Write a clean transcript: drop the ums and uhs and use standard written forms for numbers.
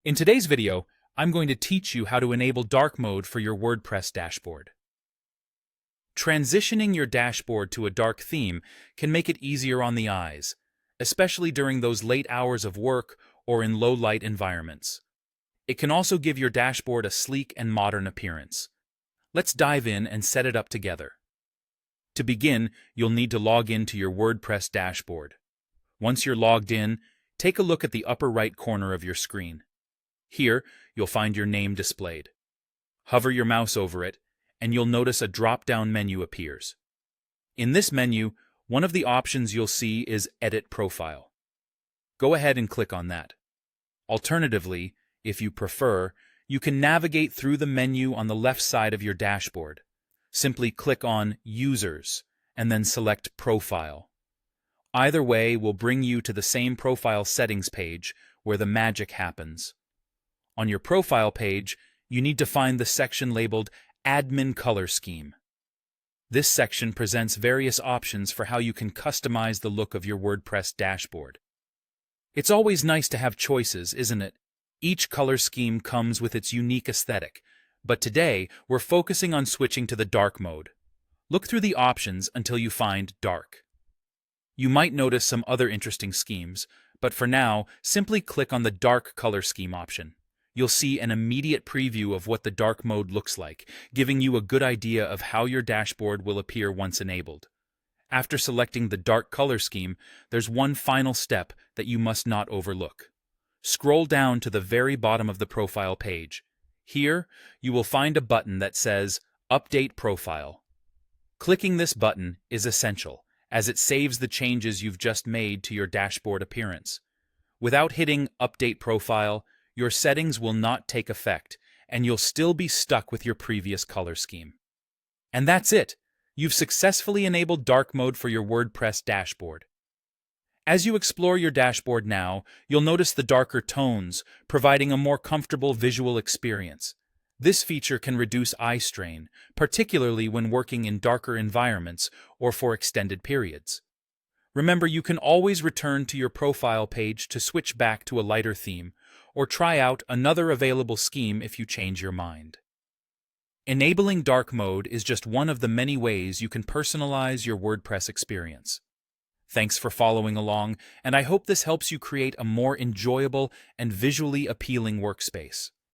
In today's video, I'm going to teach you how to enable dark mode for your WordPress dashboard. Transitioning your dashboard to a dark theme can make it easier on the eyes, especially during those late hours of work or in low-light environments. It can also give your dashboard a sleek and modern appearance. Let's dive in and set it up together. To begin, you'll need to log in to your WordPress dashboard. Once you're logged in, take a look at the upper right corner of your screen. Here, you'll find your name displayed. Hover your mouse over it, and you'll notice a drop-down menu appears. In this menu, one of the options you'll see is Edit Profile. Go ahead and click on that. Alternatively, if you prefer, you can navigate through the menu on the left side of your dashboard. Simply click on Users, and then select Profile. Either way will bring you to the same profile settings page where the magic happens. On your profile page, you need to find the section labeled Admin Color Scheme. This section presents various options for how you can customize the look of your WordPress dashboard. It's always nice to have choices, isn't it? Each color scheme comes with its unique aesthetic, but today we're focusing on switching to the dark mode. Look through the options until you find Dark. You might notice some other interesting schemes, but for now, simply click on the Dark Color Scheme option. You'll see an immediate preview of what the dark mode looks like, giving you a good idea of how your dashboard will appear once enabled. After selecting the dark color scheme, there's one final step that you must not overlook. Scroll down to the very bottom of the profile page. Here, you will find a button that says Update Profile. Clicking this button is essential, as it saves the changes you've just made to your dashboard appearance. Without hitting Update Profile, your settings will not take effect, and you'll still be stuck with your previous color scheme. And that's it! You've successfully enabled dark mode for your WordPress dashboard. As you explore your dashboard now, you'll notice the darker tones, providing a more comfortable visual experience. This feature can reduce eye strain, particularly when working in darker environments or for extended periods. Remember, you can always return to your profile page to switch back to a lighter theme, or try out another available scheme if you change your mind. Enabling dark mode is just one of the many ways you can personalize your WordPress experience. Thanks for following along, and I hope this helps you create a more enjoyable and visually appealing workspace.